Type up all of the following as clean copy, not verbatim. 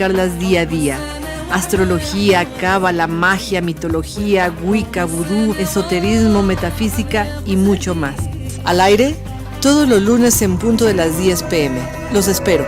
platicarlas día a día. Astrología, cábala, magia, mitología, wicca, vudú, esoterismo, metafísica y mucho más. Al aire, todos los lunes en punto de las 10 p.m. Los espero.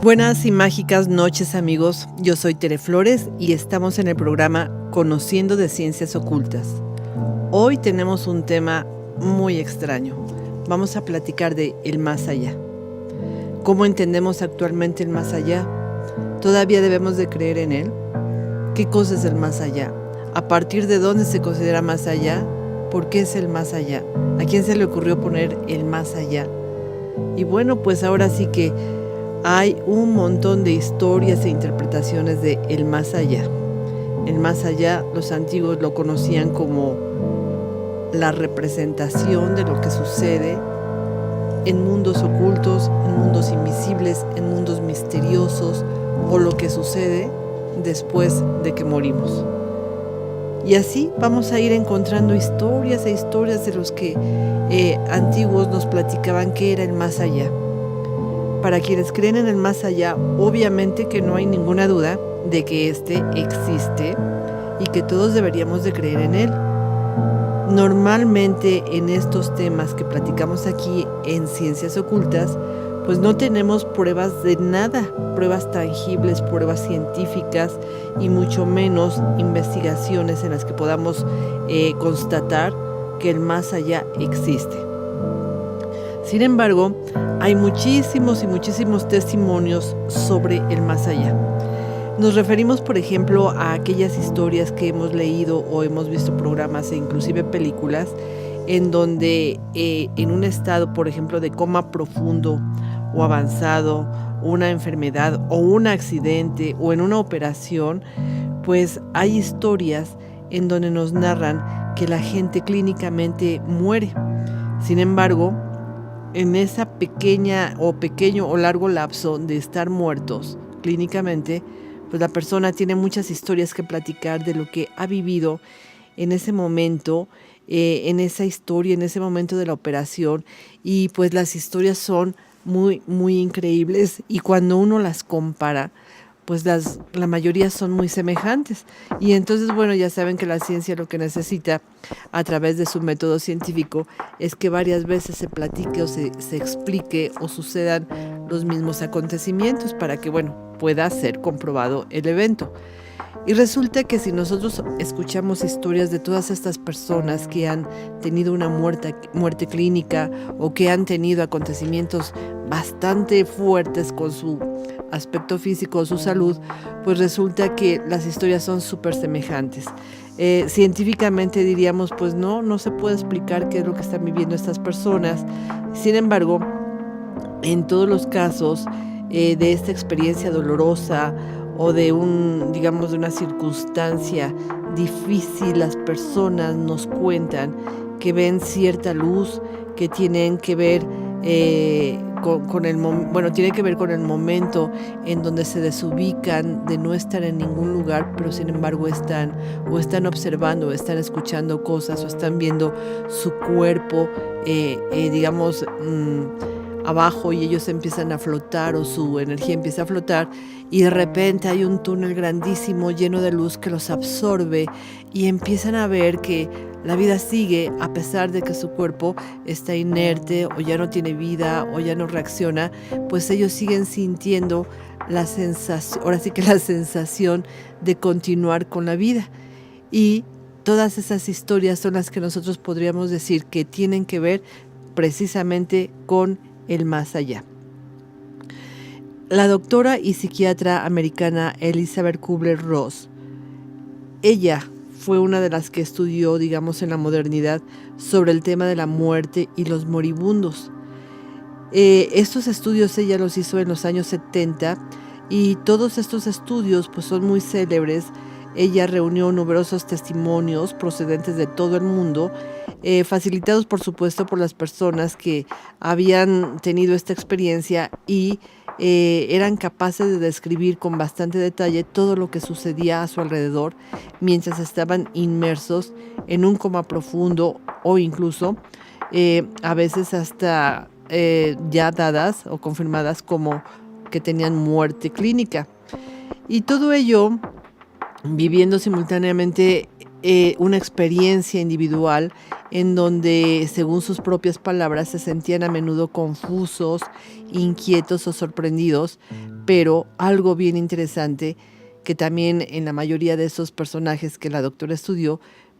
Buenas y mágicas noches, amigos. Yo soy Tere Flores y estamos en el programa Conociendo de Ciencias Ocultas. Hoy tenemos un tema muy extraño. Vamos a platicar de el más allá. ¿Cómo entendemos actualmente el más allá? ¿Todavía debemos de creer en él? ¿Qué cosa es el más allá? ¿A partir de dónde se considera más allá? ¿Por qué es el más allá? ¿A quién se le ocurrió poner el más allá? Y bueno, pues ahora sí que hay un montón de historias e interpretaciones de el más allá. El más allá, los antiguos lo conocían como la representación de lo que sucede en mundos ocultos, en mundos invisibles, en mundos misteriosos, o lo que sucede después de que morimos. Y así vamos a ir encontrando historias e historias de los que antiguos nos platicaban qué era el más allá. Para quienes creen en el más allá, obviamente que no hay ninguna duda de que éste existe y que todos deberíamos de creer en él. Normalmente en estos temas que platicamos aquí en Ciencias Ocultas, pues no tenemos pruebas de nada, pruebas tangibles, pruebas científicas y mucho menos investigaciones en las que podamos constatar que el más allá existe. Sin embargo, hay muchísimos y muchísimos testimonios sobre el más allá. Nos referimos, por ejemplo, a aquellas historias que hemos leído o hemos visto programas e inclusive películas en donde en un estado, por ejemplo, de coma profundo o avanzado, una enfermedad o un accidente o en una operación, pues hay historias en donde nos narran que la gente clínicamente muere. Sin embargo, en esa pequeño o largo lapso de estar muertos clínicamente, pues la persona tiene muchas historias que platicar de lo que ha vivido en ese momento, en esa historia, en ese momento de la operación, y pues las historias son muy, muy increíbles, y cuando uno las compara, pues la mayoría son muy semejantes. Y entonces, bueno, ya saben que la ciencia lo que necesita a través de su método científico es que varias veces se platique o se explique o sucedan los mismos acontecimientos para que, bueno, pueda ser comprobado el evento. Y resulta que si nosotros escuchamos historias de todas estas personas que han tenido una muerte clínica o que han tenido acontecimientos bastante fuertes con su aspecto físico o su salud, pues resulta que las historias son súper semejantes. Científicamente diríamos, pues no se puede explicar qué es lo que están viviendo estas personas. Sin embargo, en todos los casos de esta experiencia dolorosa o de de una circunstancia difícil, las personas nos cuentan que ven cierta luz que tienen que ver tiene que ver con el momento en donde se desubican de no estar en ningún lugar, pero sin embargo están observando, o están escuchando cosas, o están viendo su cuerpo, abajo, y ellos empiezan a flotar, o su energía empieza a flotar, y de repente hay un túnel grandísimo lleno de luz que los absorbe, y empiezan a ver que la vida sigue a pesar de que su cuerpo está inerte o ya no tiene vida o ya no reacciona, pues ellos siguen sintiendo la sensación de continuar con la vida. Y todas esas historias son las que nosotros podríamos decir que tienen que ver precisamente con el más allá. La doctora y psiquiatra americana Elizabeth Kubler-Ross, ella fue una de las que estudió, en la modernidad, sobre el tema de la muerte y los moribundos. Estos estudios ella los hizo en los años 70 y todos estos estudios pues son muy célebres ella reunió numerosos testimonios procedentes de todo el mundo, facilitados por supuesto por las personas que habían tenido esta experiencia y eran capaces de describir con bastante detalle todo lo que sucedía a su alrededor mientras estaban inmersos en un coma profundo o incluso a veces hasta ya dadas o confirmadas como que tenían muerte clínica. Y todo ello viviendo simultáneamente una experiencia individual en donde, según sus propias palabras, se sentían a menudo confusos, inquietos o sorprendidos, pero algo bien interesante, que también en la mayoría de esos personajes que la doctora estudió,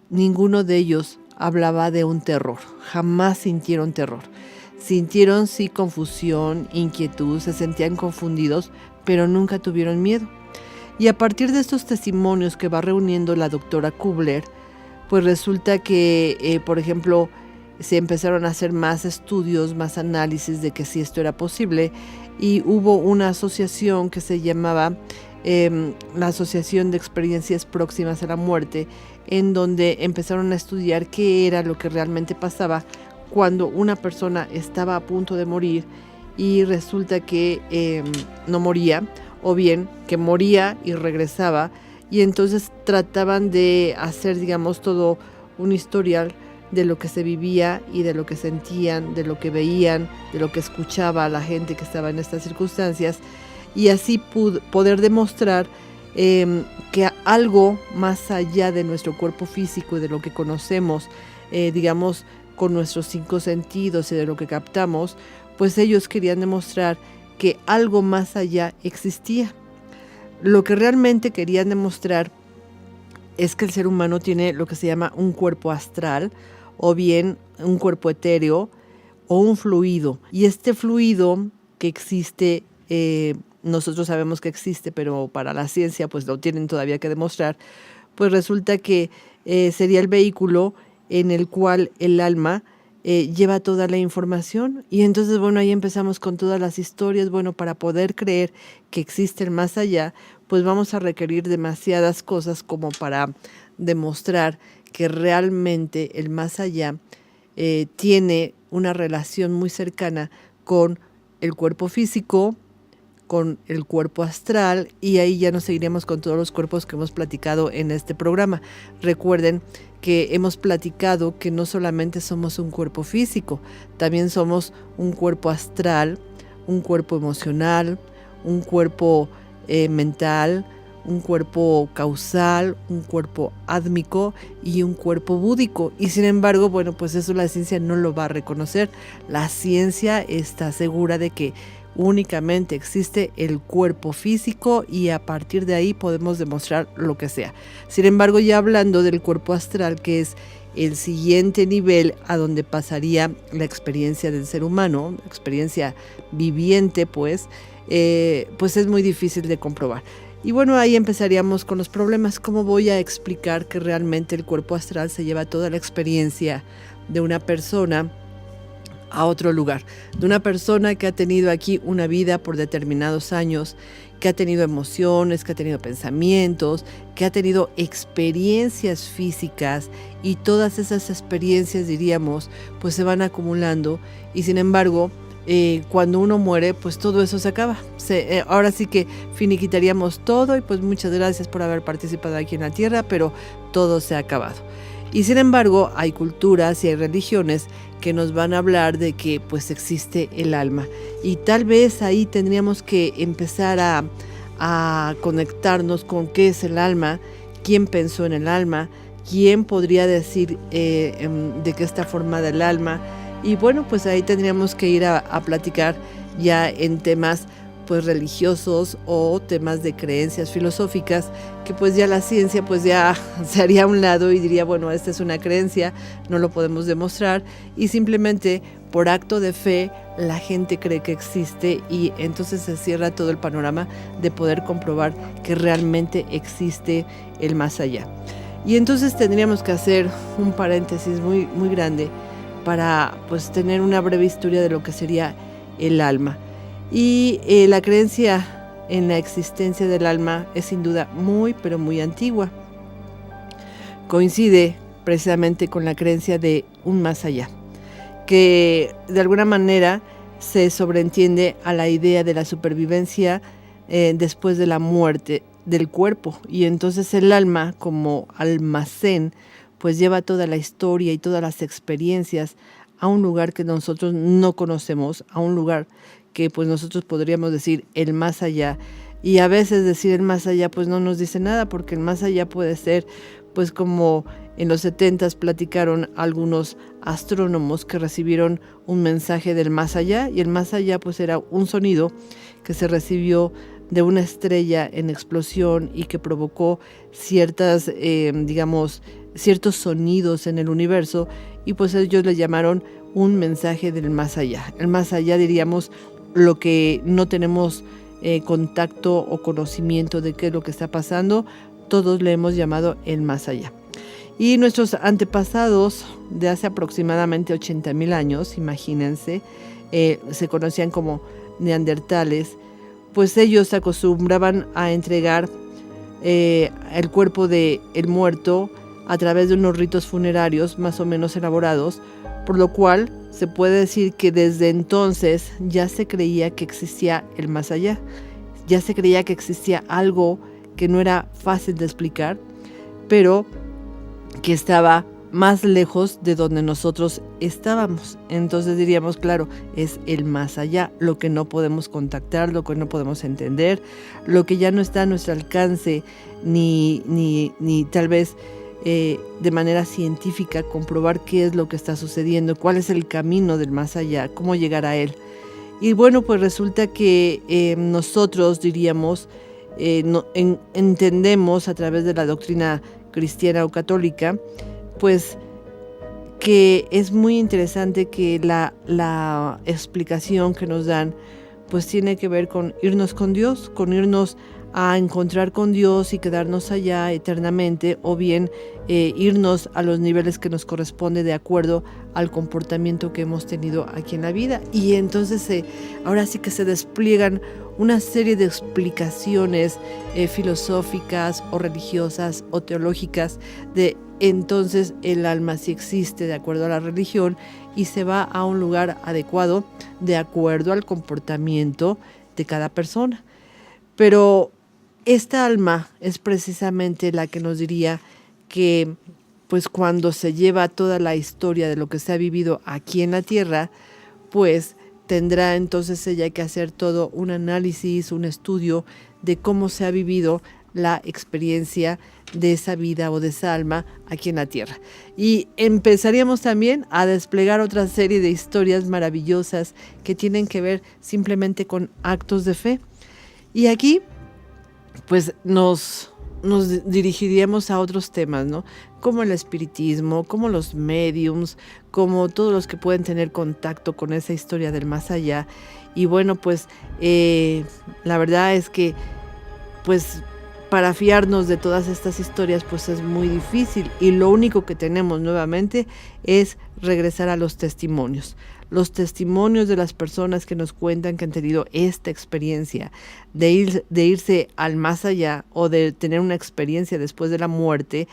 ninguno de ellos hablaba de un terror, jamás sintieron terror. Sintieron sí confusión, inquietud, se sentían confundidos, pero nunca tuvieron miedo. Y a partir de estos testimonios que va reuniendo la doctora Kubler, pues resulta que, por ejemplo, se empezaron a hacer más estudios, más análisis de que si esto era posible, y hubo una asociación que se llamaba la Asociación de Experiencias Próximas a la Muerte, en donde empezaron a estudiar qué era lo que realmente pasaba cuando una persona estaba a punto de morir y resulta que no moría, o bien que moría y regresaba, y entonces trataban de hacer, digamos, todo un historial de lo que se vivía y de lo que sentían, de lo que veían, de lo que escuchaba a la gente que estaba en estas circunstancias, y así poder demostrar que algo más allá de nuestro cuerpo físico y de lo que conocemos, digamos, con nuestros 5 sentidos y de lo que captamos, pues ellos querían demostrar que algo más allá existía. Lo que realmente querían demostrar es que el ser humano tiene lo que se llama un cuerpo astral, o bien un cuerpo etéreo, o un fluido. Y este fluido que existe, nosotros sabemos que existe, pero para la ciencia pues lo tienen todavía que demostrar, pues resulta que sería el vehículo en el cual el alma lleva toda la información. Y entonces, bueno, ahí empezamos con todas las historias. Bueno, para poder creer que existe el más allá, pues vamos a requerir demasiadas cosas como para demostrar que realmente el más allá tiene una relación muy cercana con el cuerpo físico, con el cuerpo astral, y ahí ya nos seguiremos con todos los cuerpos que hemos platicado en este programa. Recuerden que hemos platicado que no solamente somos un cuerpo físico, también somos un cuerpo astral, un cuerpo emocional, un cuerpo mental, un cuerpo causal, un cuerpo ádmico y un cuerpo búdico. Y sin embargo, bueno, pues eso la ciencia no lo va a reconocer. La ciencia está segura de que únicamente existe el cuerpo físico y a partir de ahí podemos demostrar lo que sea. Sin embargo, ya hablando del cuerpo astral, que es el siguiente nivel a donde pasaría la experiencia del ser humano, experiencia viviente, pues es muy difícil de comprobar. Y bueno, ahí empezaríamos con los problemas. ¿Cómo voy a explicar que realmente el cuerpo astral se lleva toda la experiencia de una persona a otro lugar? De una persona que ha tenido aquí una vida por determinados años, que ha tenido emociones, que ha tenido pensamientos, que ha tenido experiencias físicas, y todas esas experiencias, diríamos, pues se van acumulando, y sin embargo, cuando uno muere, pues todo eso se acaba. Ahora sí que finiquitaríamos todo y pues muchas gracias por haber participado aquí en la Tierra, pero todo se ha acabado. Y sin embargo, hay culturas y hay religiones que nos van a hablar de que pues existe el alma. Y tal vez ahí tendríamos que empezar a conectarnos con qué es el alma, quién pensó en el alma, quién podría decir de qué está formada el alma. Y bueno, pues ahí tendríamos que ir a platicar ya en temas pues religiosos o temas de creencias filosóficas, que pues ya la ciencia pues ya se haría a un lado y diría, bueno, esta es una creencia, no lo podemos demostrar, y simplemente por acto de fe la gente cree que existe, y entonces se cierra todo el panorama de poder comprobar que realmente existe el más allá. Y entonces tendríamos que hacer un paréntesis muy, muy grande para pues tener una breve historia de lo que sería el alma. Y la creencia en la existencia del alma es sin duda muy, pero muy antigua. coincide precisamente con la creencia de un más allá, que de alguna manera se sobreentiende a la idea de la supervivencia después de la muerte del cuerpo, y entonces el alma como almacén pues lleva toda la historia y todas las experiencias a un lugar que nosotros no conocemos, a un lugar que pues nosotros podríamos decir el más allá, y a veces decir el más allá pues no nos dice nada, porque el más allá puede ser pues como en los 70s platicaron algunos astrónomos que recibieron un mensaje del más allá, y el más allá pues era un sonido que se recibió de una estrella en explosión y que provocó ciertos sonidos en el universo, y pues ellos le llamaron un mensaje del más allá. El más allá diríamos lo que no tenemos contacto o conocimiento de qué es lo que está pasando, todos le hemos llamado el más allá. Y nuestros antepasados de hace aproximadamente 80,000 años, imagínense, se conocían como neandertales, pues ellos acostumbraban a entregar el cuerpo del muerto a través de unos ritos funerarios más o menos elaborados, por lo cual se puede decir que desde entonces ya se creía que existía el más allá, ya se creía que existía algo que no era fácil de explicar, pero que estaba más lejos de donde nosotros estábamos. Entonces diríamos, claro, es el más allá, lo que no podemos contactar, lo que no podemos entender, lo que ya no está a nuestro alcance, ni tal vez de manera científica comprobar qué es lo que está sucediendo, cuál es el camino del más allá, cómo llegar a él. Y bueno, pues resulta que nosotros diríamos, entendemos a través de la doctrina cristiana o católica, pues que es muy interesante que la explicación que nos dan pues tiene que ver con irnos con Dios, con irnos a encontrar con Dios y quedarnos allá eternamente, o bien irnos a los niveles que nos corresponde de acuerdo al comportamiento que hemos tenido aquí en la vida. Y entonces ahora sí que se despliegan una serie de explicaciones filosóficas o religiosas o teológicas de entonces el alma sí existe de acuerdo a la religión y se va a un lugar adecuado de acuerdo al comportamiento de cada persona. Pero esta alma es precisamente la que nos diría que pues cuando se lleva toda la historia de lo que se ha vivido aquí en la tierra, pues tendrá entonces ella que hacer todo un análisis, un estudio de cómo se ha vivido la experiencia de esa vida o de esa alma aquí en la tierra. Y empezaríamos también a desplegar otra serie de historias maravillosas que tienen que ver simplemente con actos de fe. Y aquí pues nos dirigiríamos a otros temas, ¿no? Como el espiritismo, como los mediums, como todos los que pueden tener contacto con esa historia del más allá. Y bueno, pues la verdad es que pues para fiarnos de todas estas historias pues es muy difícil, y lo único que tenemos nuevamente es regresar a los testimonios de las personas que nos cuentan que han tenido esta experiencia de irse al más allá o de tener una experiencia después de la muerte,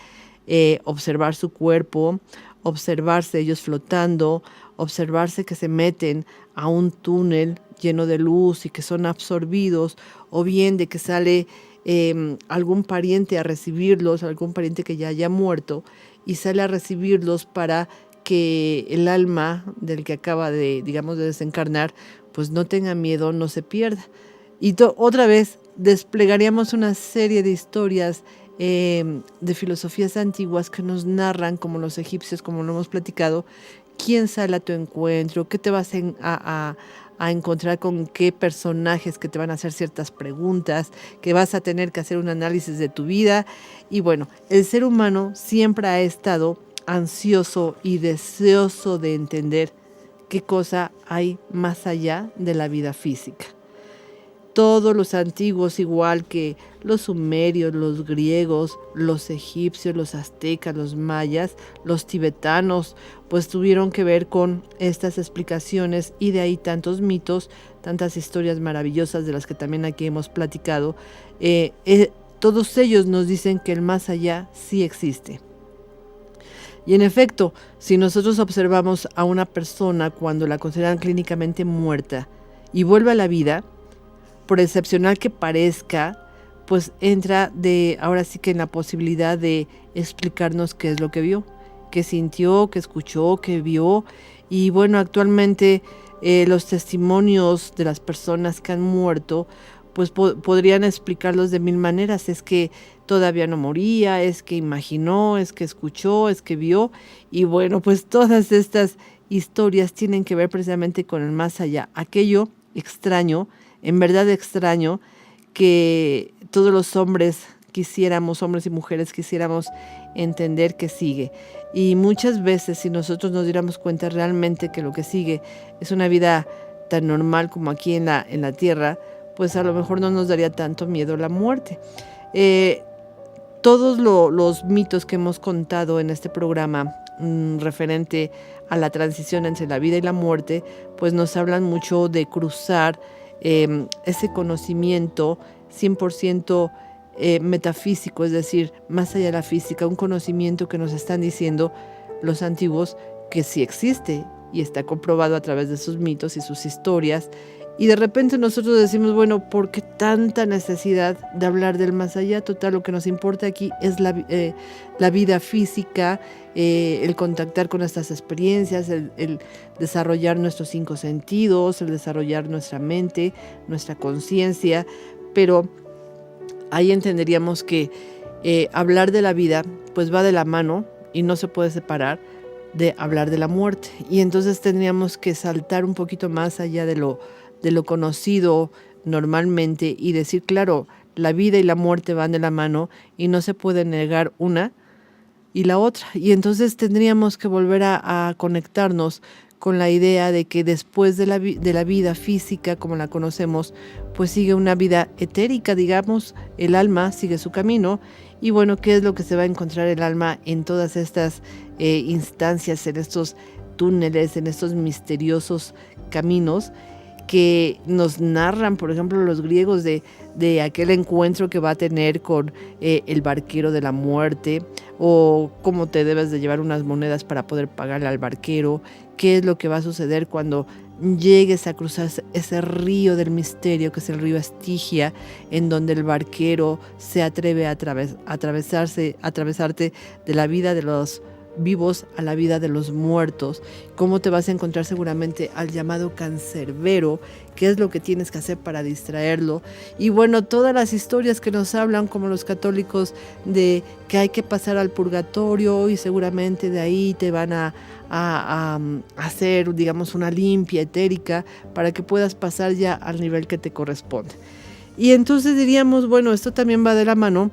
observar su cuerpo, observarse ellos flotando, observarse que se meten a un túnel lleno de luz y que son absorbidos, o bien de que sale algún pariente a recibirlos, algún pariente que ya haya muerto, y sale a recibirlos para que el alma del que acaba de desencarnar, pues no tenga miedo, no se pierda. Y otra vez desplegaríamos una serie de historias de filosofías antiguas que nos narran, como los egipcios, como lo hemos platicado, quién sale a tu encuentro, qué te vas a encontrar con qué personajes que te van a hacer ciertas preguntas, que vas a tener que hacer un análisis de tu vida. Y bueno, el ser humano siempre ha estado ansioso y deseoso de entender qué cosa hay más allá de la vida física. Todos los antiguos, igual que los sumerios, los griegos, los egipcios, los aztecas, los mayas, los tibetanos, pues tuvieron que ver con estas explicaciones, y de ahí tantos mitos, tantas historias maravillosas de las que también aquí hemos platicado. Todos ellos nos dicen que el más allá sí existe. Y en efecto, si nosotros observamos a una persona cuando la consideran clínicamente muerta y vuelve a la vida, por excepcional que parezca, pues entra ahora sí que en la posibilidad de explicarnos qué es lo que vio, qué sintió, qué escuchó, qué vio. Y bueno, actualmente los testimonios de las personas que han muerto, pues podrían explicarlos de mil maneras. Es que todavía no moría, es que imaginó, es que escuchó, es que vio. Y bueno, pues todas estas historias tienen que ver precisamente con el más allá, aquello extraño, en verdad extraño, que todos los hombres y mujeres quisiéramos entender que sigue. Y muchas veces, si nosotros nos diéramos cuenta realmente que lo que sigue es una vida tan normal como aquí en la tierra, pues a lo mejor no nos daría tanto miedo la muerte. Todos los mitos que hemos contado en este programa referente a la transición entre la vida y la muerte, pues nos hablan mucho de cruzar ese conocimiento 100% metafísico, es decir, más allá de la física, un conocimiento que nos están diciendo los antiguos que sí existe y está comprobado a través de sus mitos y sus historias. Y de repente nosotros decimos, bueno, ¿por qué tanta necesidad de hablar del más allá? Total, lo que nos importa aquí es la vida física, el contactar con estas experiencias, el desarrollar nuestros 5 sentidos, el desarrollar nuestra mente, nuestra conciencia, pero ahí entenderíamos que hablar de la vida pues va de la mano y no se puede separar de hablar de la muerte. Y entonces tendríamos que saltar un poquito más allá de lo conocido normalmente y decir, claro, la vida y la muerte van de la mano y no se puede negar una y la otra. Y entonces tendríamos que volver a conectarnos con la idea de que después de la vida física como la conocemos, pues sigue una vida etérica, digamos, el alma sigue su camino. Y bueno, ¿qué es lo que se va a encontrar el alma en todas estas instancias, en estos túneles, en estos misteriosos caminos que nos narran, por ejemplo, los griegos de aquel encuentro que va a tener con el barquero de la muerte, o cómo te debes de llevar unas monedas para poder pagarle al barquero, qué es lo que va a suceder cuando llegues a cruzar ese río del misterio que es el río Estigia, en donde el barquero se atreve a atravesarte de la vida de los vivos a la vida de los muertos. Cómo te vas a encontrar seguramente al llamado cancerbero, qué es lo que tienes que hacer para distraerlo. Y bueno, todas las historias que nos hablan como los católicos de que hay que pasar al purgatorio y seguramente de ahí te van a hacer, digamos, una limpia etérica para que puedas pasar ya al nivel que te corresponde. Y entonces diríamos, bueno, esto también va de la mano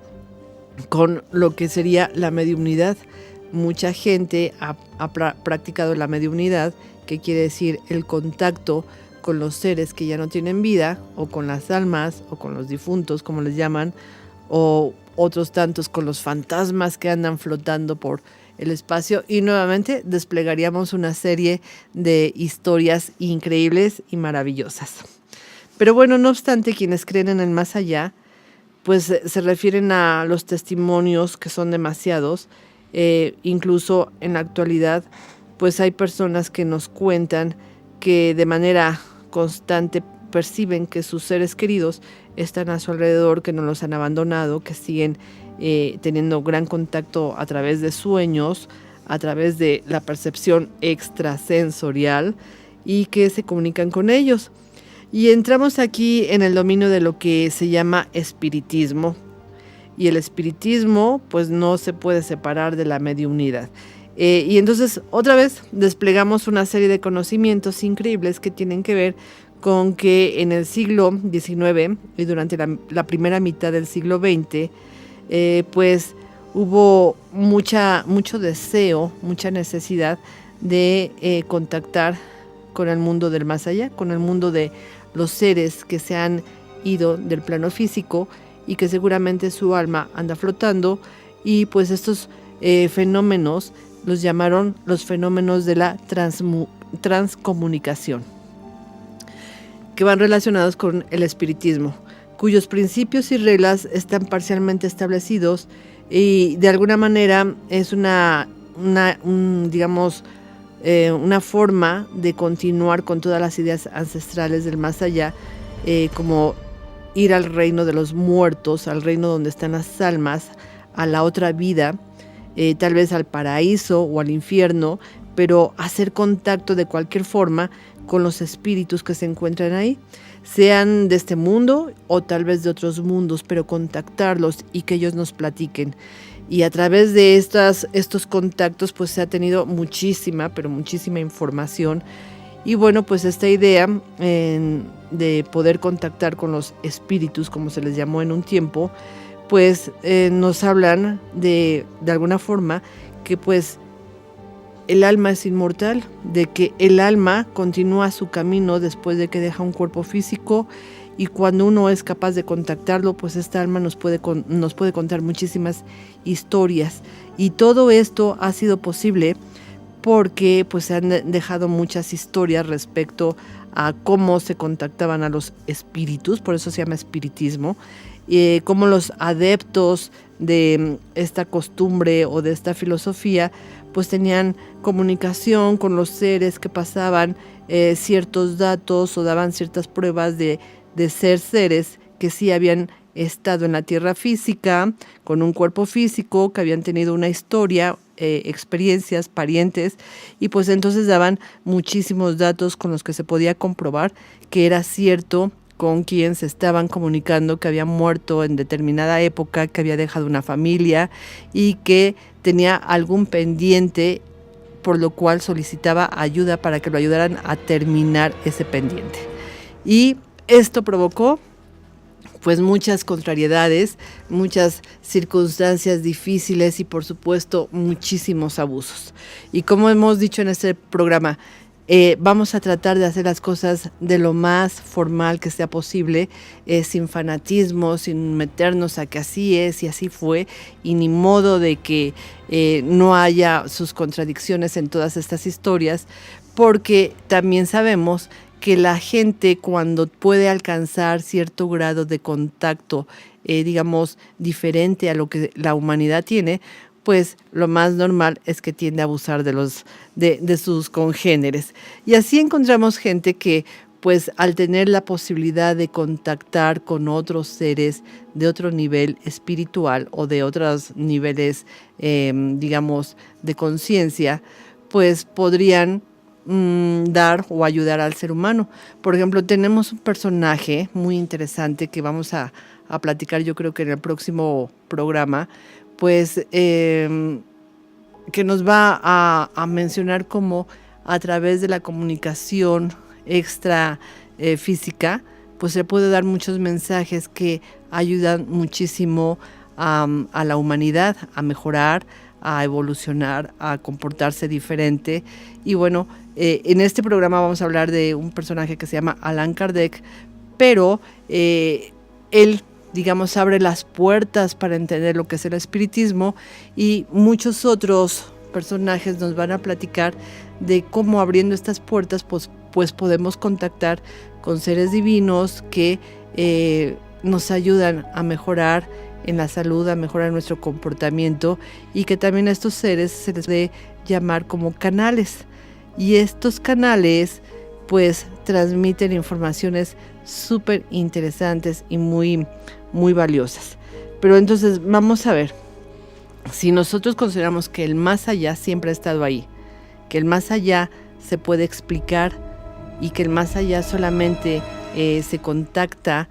con lo que sería la mediumnidad. Mucha gente ha practicado la mediumnidad, que quiere decir el contacto con los seres que ya no tienen vida, o con las almas, o con los difuntos, como les llaman, o otros tantos con los fantasmas que andan flotando por el espacio. Y nuevamente desplegaríamos una serie de historias increíbles y maravillosas. Pero bueno, no obstante, quienes creen en el más allá, pues se refieren a los testimonios, que son demasiados. Incluso en la actualidad, pues hay personas que nos cuentan que de manera constante perciben que sus seres queridos están a su alrededor, que no los han abandonado, que siguen teniendo gran contacto a través de sueños, a través de la percepción extrasensorial, y que se comunican con ellos. Y entramos aquí en el dominio de lo que se llama espiritismo. Y el espiritismo pues no se puede separar de la mediumnidad. Y entonces otra vez desplegamos una serie de conocimientos increíbles que tienen que ver con que en el siglo XIX y durante la primera mitad del siglo XX, pues hubo mucho deseo, mucha necesidad de contactar con el mundo del más allá, con el mundo de los seres que se han ido del plano físico y que seguramente su alma anda flotando. Y pues estos fenómenos los llamaron los fenómenos de la transcomunicación, que van relacionados con el espiritismo, cuyos principios y reglas están parcialmente establecidos y de alguna manera es una una forma de continuar con todas las ideas ancestrales del más allá, como ir al reino de los muertos, al reino donde están las almas, a la otra vida, tal vez al paraíso o al infierno, pero hacer contacto de cualquier forma con los espíritus que se encuentran ahí, sean de este mundo o tal vez de otros mundos, pero contactarlos y que ellos nos platiquen. Y a través de estos contactos pues se ha tenido muchísima información. Y bueno, pues esta idea de poder contactar con los espíritus, como se les llamó en un tiempo, pues nos hablan de alguna forma que pues el alma es inmortal, de que el alma continúa su camino después de que deja un cuerpo físico, y cuando uno es capaz de contactarlo, pues esta alma nos puede contar muchísimas historias. Y todo esto ha sido posible porque pues se han dejado muchas historias respecto a cómo se contactaban a los espíritus, por eso se llama espiritismo, cómo los adeptos de esta costumbre o de esta filosofía pues tenían comunicación con los seres que pasaban ciertos datos o daban ciertas pruebas de ser seres que sí habían estado en la tierra física, con un cuerpo físico, que habían tenido una historia, experiencias, parientes, y pues entonces daban muchísimos datos con los que se podía comprobar que era cierto con quien se estaban comunicando, que había muerto en determinada época, que había dejado una familia y que tenía algún pendiente, por lo cual solicitaba ayuda para que lo ayudaran a terminar ese pendiente. Y esto provocó pues muchas contrariedades, muchas circunstancias difíciles y por supuesto muchísimos abusos. Y como hemos dicho en este programa, vamos a tratar de hacer las cosas de lo más formal que sea posible, sin fanatismo, sin meternos a que así es y así fue, y ni modo de que no haya sus contradicciones en todas estas historias, porque también sabemos que la gente, cuando puede alcanzar cierto grado de contacto, diferente a lo que la humanidad tiene, pues lo más normal es que tiende a abusar de sus congéneres. Y así encontramos gente que, pues al tener la posibilidad de contactar con otros seres de otro nivel espiritual o de otros niveles, de conciencia, pues podrían dar o ayudar al ser humano. Por ejemplo, tenemos un personaje muy interesante que vamos a platicar, yo creo que en el próximo programa, pues que nos va a mencionar cómo a través de la comunicación extra física, pues se puede dar muchos mensajes que ayudan muchísimo a la humanidad a mejorar, a evolucionar, a comportarse diferente. Y bueno, en este programa vamos a hablar de un personaje que se llama Allan Kardec, pero él, abre las puertas para entender lo que es el espiritismo, y muchos otros personajes nos van a platicar de cómo abriendo estas puertas pues podemos contactar con seres divinos que nos ayudan a mejorar en la salud, a mejorar nuestro comportamiento, y que también a estos seres se les debe llamar como canales. Y estos canales pues transmiten informaciones súper interesantes y muy, muy valiosas. Pero entonces vamos a ver, si nosotros consideramos que el más allá siempre ha estado ahí, que el más allá se puede explicar y que el más allá solamente se contacta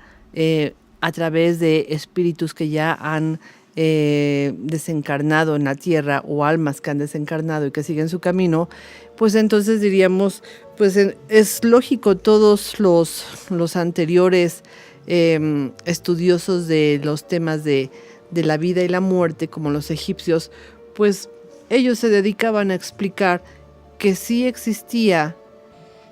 a través de espíritus que ya han desencarnado en la tierra, o almas que han desencarnado y que siguen su camino, pues entonces diríamos, pues es lógico, todos los anteriores estudiosos de los temas de la vida y la muerte, como los egipcios, pues ellos se dedicaban a explicar que sí existía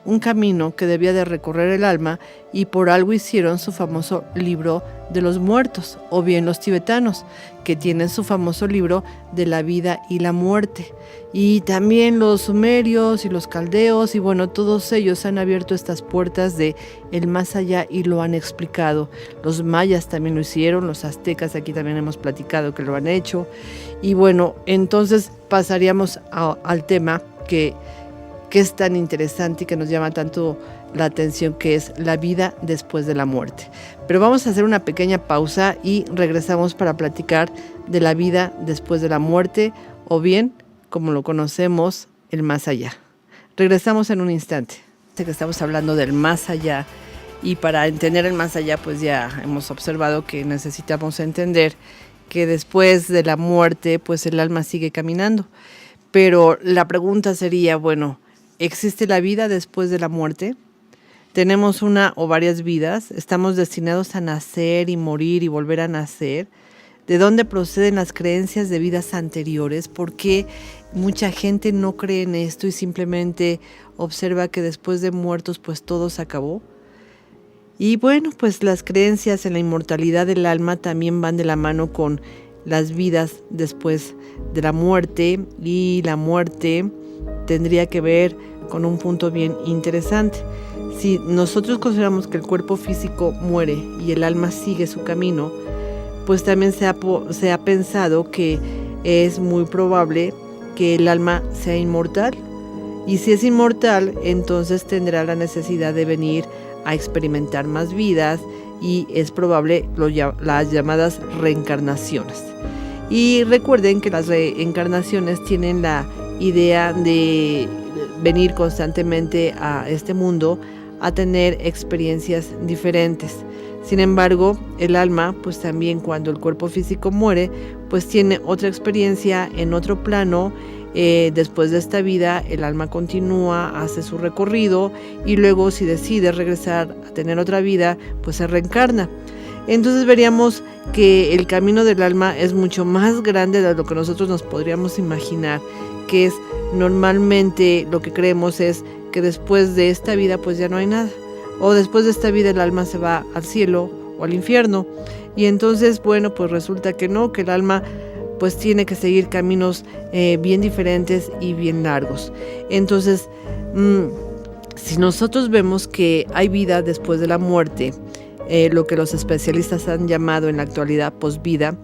un camino que debía de recorrer el alma, y por algo hicieron su famoso libro de los muertos, o bien los tibetanos, que tienen su famoso libro de la vida y la muerte. Y también los sumerios y los caldeos, y bueno, todos ellos han abierto estas puertas de el más allá y lo han explicado. Los mayas también lo hicieron, los aztecas aquí también hemos platicado que lo han hecho. Y bueno, entonces pasaríamos al tema que es tan interesante y que nos llama tanto la atención, que es la vida después de la muerte. Pero vamos a hacer una pequeña pausa y regresamos para platicar de la vida después de la muerte, o bien, como lo conocemos, el más allá. Regresamos en un instante. Sé que estamos hablando del más allá, y para entender el más allá, pues ya hemos observado que necesitamos entender que después de la muerte, pues el alma sigue caminando. Pero la pregunta sería, bueno, ¿existe la vida después de la muerte? ¿Tenemos una o varias vidas? ¿Estamos destinados a nacer y morir y volver a nacer? ¿De dónde proceden las creencias de vidas anteriores? ¿Por qué mucha gente no cree en esto y simplemente observa que después de muertos pues todo se acabó? Y bueno, pues las creencias en la inmortalidad del alma también van de la mano con las vidas después de la muerte, y la muerte tendría que ver con un punto bien interesante. Si nosotros consideramos que el cuerpo físico muere y el alma sigue su camino, pues también se ha pensado que es muy probable que el alma sea inmortal. Y si es inmortal, entonces tendrá la necesidad de venir a experimentar más vidas, y es probable las llamadas reencarnaciones. Y recuerden que las reencarnaciones tienen la idea de venir constantemente a este mundo a tener experiencias diferentes. Sin embargo, el alma, pues también cuando el cuerpo físico muere, pues tiene otra experiencia en otro plano. Después de esta vida, el alma continúa, hace su recorrido, y luego si decide regresar a tener otra vida, pues se reencarna. Entonces veríamos que el camino del alma es mucho más grande de lo que nosotros nos podríamos imaginar, que es normalmente lo que creemos es que después de esta vida pues ya no hay nada, o después de esta vida el alma se va al cielo o al infierno. Y entonces, bueno, pues resulta que no, que el alma pues tiene que seguir caminos bien diferentes y bien largos. Entonces, si nosotros vemos que hay vida después de la muerte, lo que los especialistas han llamado en la actualidad posvida,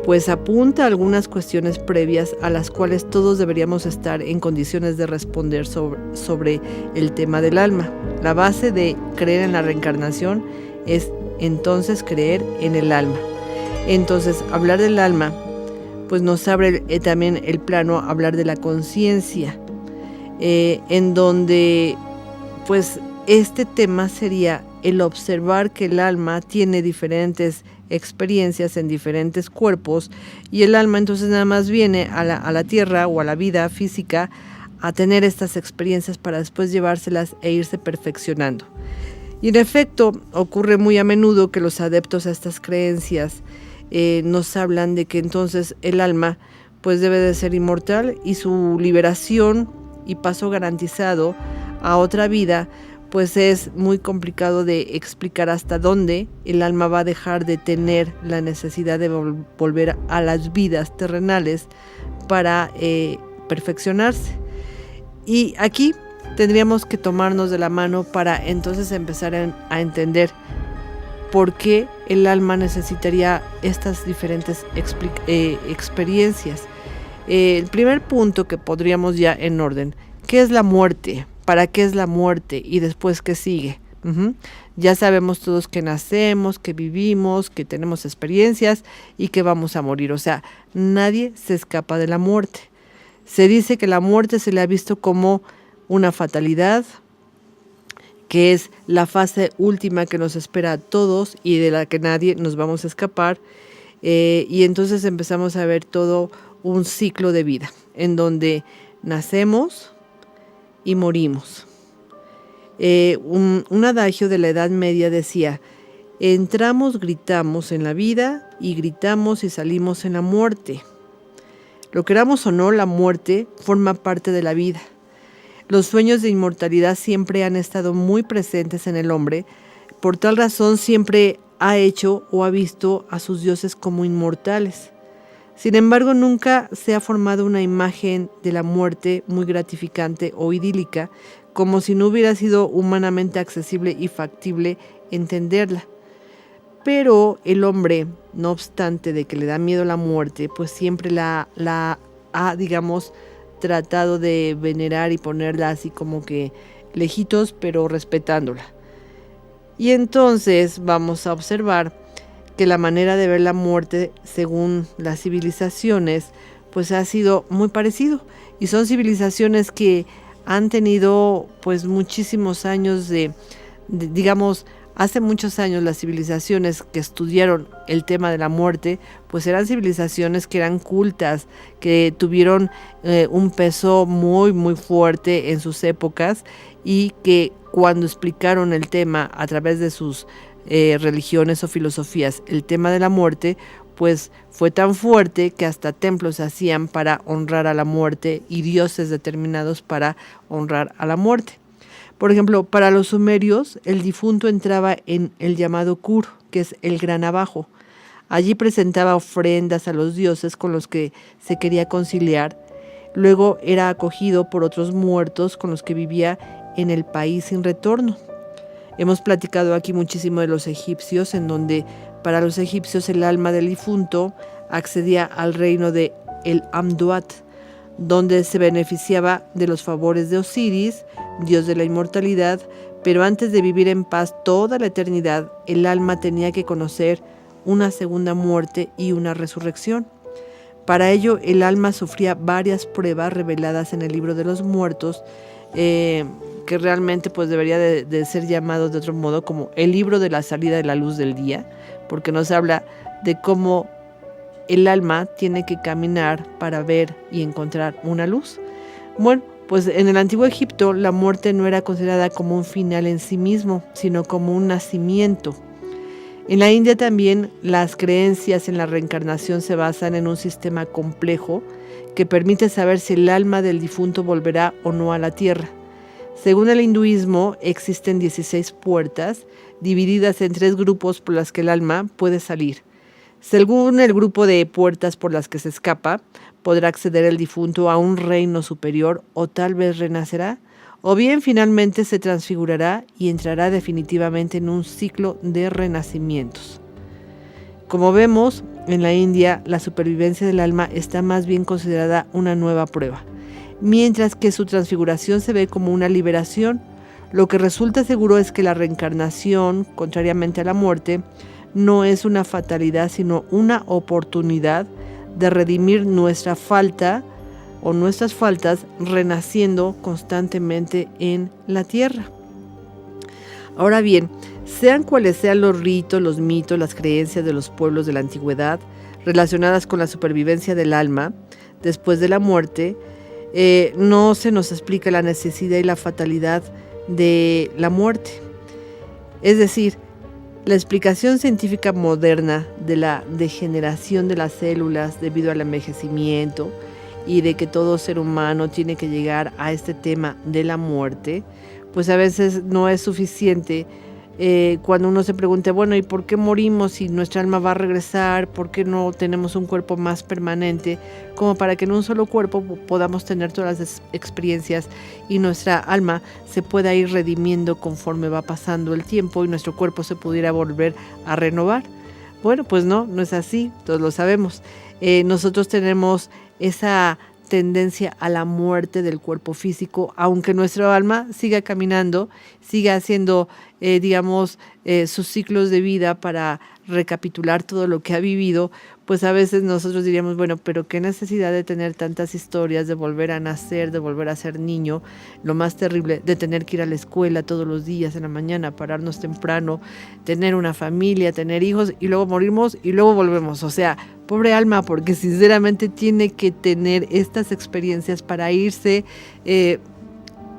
pues apunta a algunas cuestiones previas a las cuales todos deberíamos estar en condiciones de responder sobre el tema del alma. La base de creer en la reencarnación es entonces creer en el alma. Entonces, hablar del alma pues nos abre también el plano a hablar de la conciencia, en donde pues este tema sería el observar que el alma tiene diferentes experiencias en diferentes cuerpos, y el alma entonces nada más viene a la tierra o a la vida física a tener estas experiencias para después llevárselas e irse perfeccionando. Y en efecto ocurre muy a menudo que los adeptos a estas creencias nos hablan de que entonces el alma pues debe de ser inmortal, y su liberación y paso garantizado a otra vida pues es muy complicado de explicar hasta dónde el alma va a dejar de tener la necesidad de volver a las vidas terrenales para perfeccionarse. Y aquí tendríamos que tomarnos de la mano para entonces empezar a entender por qué el alma necesitaría estas diferentes experiencias. El primer punto que podríamos ya en orden, ¿qué es la muerte? ¿Para qué es la muerte? Y después, ¿qué sigue? Ya sabemos todos que nacemos, que vivimos, que tenemos experiencias y que vamos a morir. O sea, nadie se escapa de la muerte. Se dice que la muerte se le ha visto como una fatalidad, que es la fase última que nos espera a todos y de la que nadie nos vamos a escapar. Y entonces empezamos a ver todo un ciclo de vida, en donde nacemos y morimos. Un adagio de la Edad Media decía: entramos, gritamos en la vida, y gritamos y salimos en la muerte. Lo queramos o no, la muerte forma parte de la vida. Los sueños de inmortalidad siempre han estado muy presentes en el hombre. Por tal razón siempre ha hecho o ha visto a sus dioses como inmortales. Sin embargo, nunca se ha formado una imagen de la muerte muy gratificante o idílica, como si no hubiera sido humanamente accesible y factible entenderla. Pero el hombre, no obstante de que le da miedo la muerte, pues siempre la ha, digamos, tratado de venerar y ponerla así como que lejitos, pero respetándola. Y entonces vamos a observar que la manera de ver la muerte según las civilizaciones pues ha sido muy parecido, y son civilizaciones que han tenido pues muchísimos años digamos, hace muchos años las civilizaciones que estudiaron el tema de la muerte pues eran civilizaciones que eran cultas, que tuvieron un peso muy muy fuerte en sus épocas, y que cuando explicaron el tema a través de sus religiones o filosofías, el tema de la muerte, pues fue tan fuerte que hasta templos se hacían para honrar a la muerte y dioses determinados para honrar a la muerte. Por ejemplo, para los sumerios, el difunto entraba en el llamado Kur, que es el gran abajo. Allí presentaba ofrendas a los dioses con los que se quería conciliar. Luego era acogido por otros muertos con los que vivía en el país sin retorno. Hemos platicado aquí muchísimo de los egipcios, en donde para los egipcios el alma del difunto accedía al reino de el Amduat, donde se beneficiaba de los favores de Osiris, dios de la inmortalidad, pero antes de vivir en paz toda la eternidad, el alma tenía que conocer una segunda muerte y una resurrección. Para ello, el alma sufría varias pruebas reveladas en el libro de los muertos, que realmente pues debería de ser llamado de otro modo como el libro de la salida de la luz del día, porque nos habla de cómo el alma tiene que caminar para ver y encontrar una luz. Bueno, pues en el antiguo Egipto la muerte no era considerada como un final en sí mismo, sino como un nacimiento. En la India también las creencias en la reencarnación se basan en un sistema complejo que permite saber si el alma del difunto volverá o no a la tierra. Según el hinduismo, existen 16 puertas divididas en 3 grupos por las que el alma puede salir. Según el grupo de puertas por las que se escapa, podrá acceder el difunto a un reino superior o tal vez renacerá, o bien finalmente se transfigurará y entrará definitivamente en un ciclo de renacimientos. Como vemos, en la India la supervivencia del alma está más bien considerada una nueva prueba, mientras que su transfiguración se ve como una liberación. Lo que resulta seguro es que la reencarnación, contrariamente a la muerte, no es una fatalidad, sino una oportunidad de redimir nuestra falta o nuestras faltas, renaciendo constantemente en la tierra. Ahora bien, sean cuales sean los ritos, los mitos, las creencias de los pueblos de la antigüedad relacionadas con la supervivencia del alma después de la muerte, no se nos explica la necesidad y la fatalidad de la muerte. Es decir, la explicación científica moderna de la degeneración de las células debido al envejecimiento y de que todo ser humano tiene que llegar a este tema de la muerte, pues a veces no es suficiente. Cuando uno se pregunta, bueno, ¿y por qué morimos si nuestra alma va a regresar? ¿Por qué no tenemos un cuerpo más permanente? Como para que en un solo cuerpo podamos tener todas las experiencias y nuestra alma se pueda ir redimiendo conforme va pasando el tiempo y nuestro cuerpo se pudiera volver a renovar. Bueno, pues no es así, todos lo sabemos. Nosotros tenemos esa tendencia a la muerte del cuerpo físico, aunque nuestro alma siga caminando, siga haciendo, sus ciclos de vida para recapitular todo lo que ha vivido, pues a veces nosotros diríamos, bueno, pero qué necesidad de tener tantas historias, de volver a nacer, de volver a ser niño, lo más terrible, de tener que ir a la escuela todos los días en la mañana, pararnos temprano, tener una familia, tener hijos y luego morimos y luego volvemos. O sea, pobre alma, porque sinceramente tiene que tener estas experiencias para irse,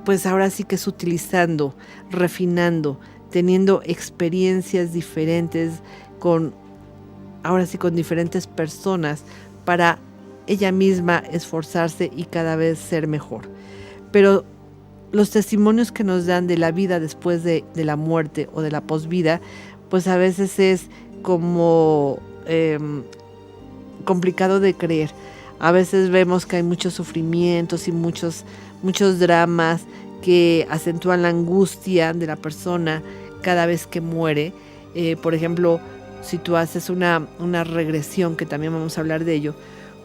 pues ahora sí que es utilizando, refinando, teniendo experiencias diferentes con diferentes personas para ella misma esforzarse y cada vez ser mejor. Pero los testimonios que nos dan de la vida después de la muerte o de la posvida, pues a veces es como complicado de creer. A veces vemos que hay muchos sufrimientos y muchos dramas que acentúan la angustia de la persona cada vez que muere. Por ejemplo, si tú haces una regresión, que también vamos a hablar de ello,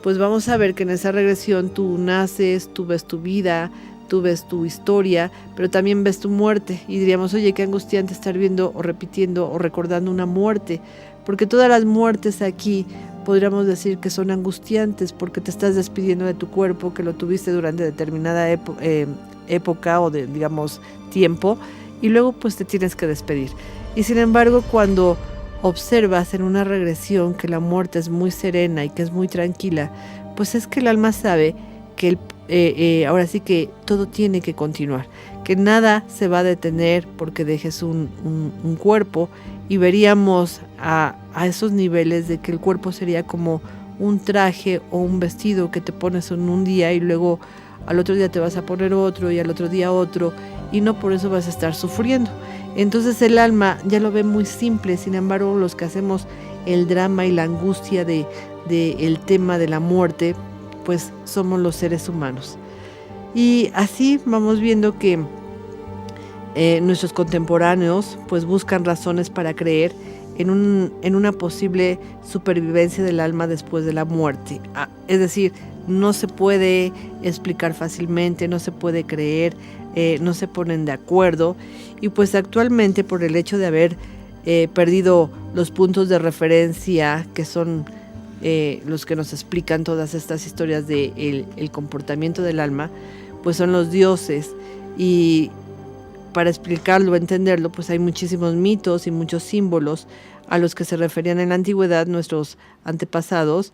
pues vamos a ver que en esa regresión tú naces, tú ves tu vida, tú ves tu historia, pero también ves tu muerte. Y diríamos, oye, qué angustiante estar viendo o repitiendo o recordando una muerte, porque todas las muertes aquí podríamos decir que son angustiantes, porque te estás despidiendo de tu cuerpo, que lo tuviste durante determinada época o de, digamos, tiempo, y luego pues te tienes que despedir. Y sin embargo, cuando observas en una regresión que la muerte es muy serena y que es muy tranquila, pues es que el alma sabe que ahora sí que todo tiene que continuar, que nada se va a detener porque dejes un cuerpo, y veríamos a esos niveles de que el cuerpo sería como un traje o un vestido que te pones en un día y luego al otro día te vas a poner otro y al otro día otro, y no por eso vas a estar sufriendo. Entonces el alma ya lo ve muy simple. Sin embargo, los que hacemos el drama y la angustia de el tema de la muerte, pues somos los seres humanos. Y así vamos viendo que nuestros contemporáneos pues buscan razones para creer en una posible supervivencia del alma después de la muerte. Es decir, no se puede explicar fácilmente, no se puede creer, no se ponen de acuerdo, y pues actualmente, por el hecho de haber perdido los puntos de referencia que son los que nos explican todas estas historias de el comportamiento del alma, pues son los dioses. Y para explicarlo, entenderlo, pues hay muchísimos mitos y muchos símbolos a los que se referían en la antigüedad nuestros antepasados,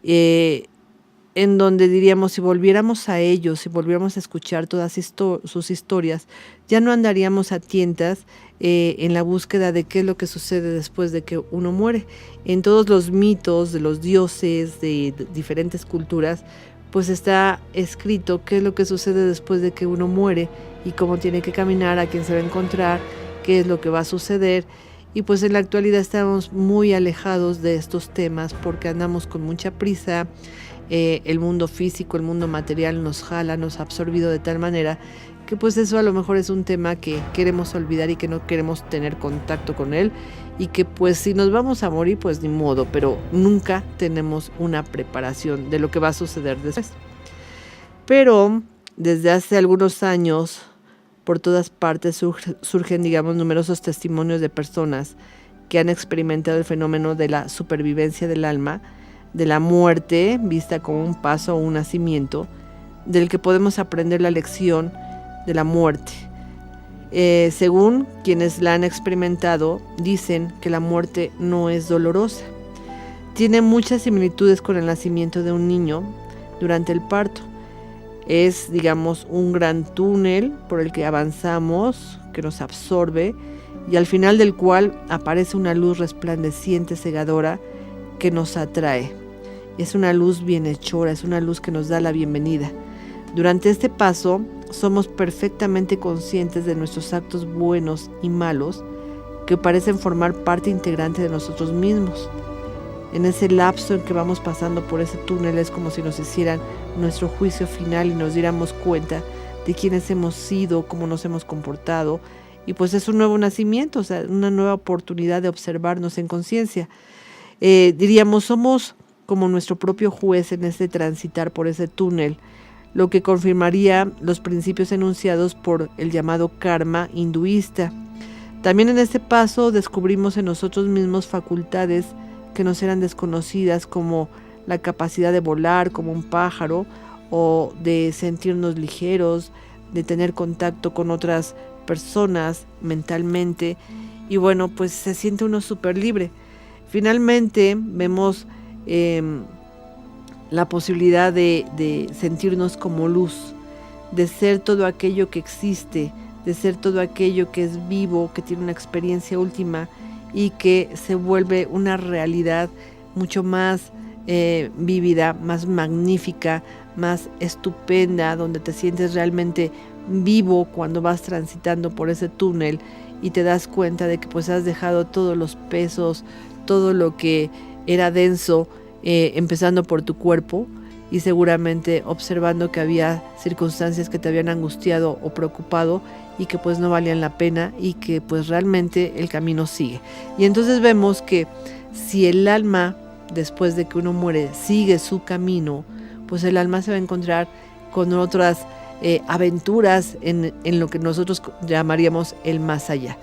en donde diríamos, si volviéramos a ellos, si volviéramos a escuchar todas sus historias, ya no andaríamos a tientas en la búsqueda de qué es lo que sucede después de que uno muere. En todos los mitos de los dioses de diferentes culturas, pues está escrito qué es lo que sucede después de que uno muere y cómo tiene que caminar, a quién se va a encontrar, qué es lo que va a suceder. Y pues en la actualidad estamos muy alejados de estos temas porque andamos con mucha prisa. El mundo físico, el mundo material nos jala, nos ha absorbido de tal manera que pues eso a lo mejor es un tema que queremos olvidar y que no queremos tener contacto con él, y que pues si nos vamos a morir pues ni modo, pero nunca tenemos una preparación de lo que va a suceder después. Pero desde hace algunos años por todas partes surgen, digamos, numerosos testimonios de personas que han experimentado el fenómeno de la supervivencia del alma, de la muerte vista como un paso o un nacimiento, del que podemos aprender la lección de la muerte. Según quienes la han experimentado, dicen que la muerte no es dolorosa. Tiene muchas similitudes con el nacimiento de un niño durante el parto. Es, digamos, un gran túnel por el que avanzamos, que nos absorbe, y al final del cual aparece una luz resplandeciente, cegadora, que nos atrae. Es una luz bienhechora, es una luz que nos da la bienvenida. Durante este paso somos perfectamente conscientes de nuestros actos buenos y malos, que parecen formar parte integrante de nosotros mismos. En ese lapso en que vamos pasando por ese túnel es como si nos hicieran nuestro juicio final y nos diéramos cuenta de quiénes hemos sido, cómo nos hemos comportado, y pues es un nuevo nacimiento, o sea, una nueva oportunidad de observarnos en conciencia. Diríamos, somos como nuestro propio juez en ese transitar por ese túnel, lo que confirmaría los principios enunciados por el llamado karma hinduista. También en este paso descubrimos en nosotros mismos facultades que nos eran desconocidas, como la capacidad de volar como un pájaro, o de sentirnos ligeros, de tener contacto con otras personas mentalmente, y bueno, pues se siente uno súper libre. Finalmente vemos la posibilidad de sentirnos como luz, de ser todo aquello que existe, de ser todo aquello que es vivo, que tiene una experiencia última y que se vuelve una realidad mucho más vívida, más magnífica, más estupenda, donde te sientes realmente vivo cuando vas transitando por ese túnel, y te das cuenta de que pues has dejado todos los pesos, todo lo que era denso, empezando por tu cuerpo y seguramente observando que había circunstancias que te habían angustiado o preocupado y que pues no valían la pena y que pues realmente el camino sigue. Y entonces vemos que si el alma, después de que uno muere, sigue su camino, pues el alma se va a encontrar con otras aventuras en lo que nosotros llamaríamos el más allá.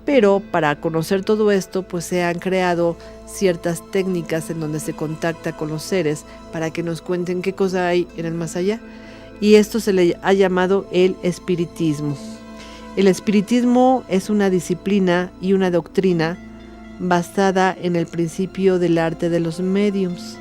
Pero para conocer todo esto, pues se han creado ciertas técnicas en donde se contacta con los seres para que nos cuenten qué cosa hay en el más allá. Y esto se le ha llamado el espiritismo. El espiritismo es una disciplina y una doctrina basada en el principio del arte de los médiums,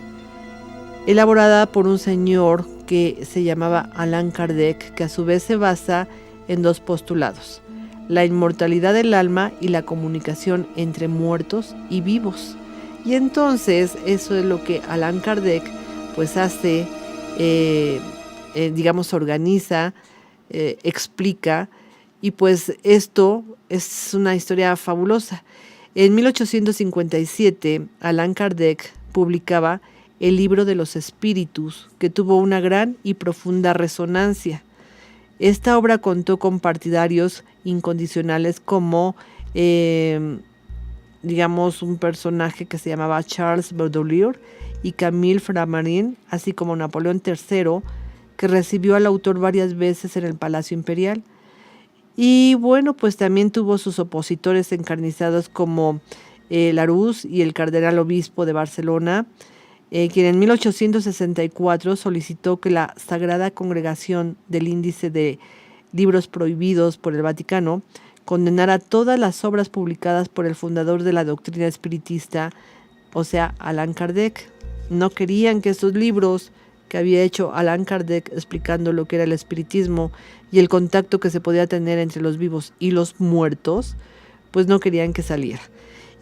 elaborada por un señor que se llamaba Allan Kardec, que a su vez se basa en dos postulados: la inmortalidad del alma y la comunicación entre muertos y vivos. Y entonces eso es lo que Allan Kardec pues hace, digamos organiza, explica, y pues esto es una historia fabulosa. En 1857 Allan Kardec publicaba El libro de los espíritus, que tuvo una gran y profunda resonancia. Esta obra contó con partidarios incondicionales como, digamos, un personaje que se llamaba Charles Baudelaire y Camille Flammarion, así como Napoleón III, que recibió al autor varias veces en el Palacio Imperial. Y bueno, pues también tuvo sus opositores encarnizados como Larousse y el cardenal obispo de Barcelona, quien en 1864 solicitó que la Sagrada Congregación del Índice de Libros Prohibidos por el Vaticano condenara todas las obras publicadas por el fundador de la doctrina espiritista, o sea, Allan Kardec. No querían que estos libros que había hecho Allan Kardec explicando lo que era el espiritismo y el contacto que se podía tener entre los vivos y los muertos, pues no querían que saliera.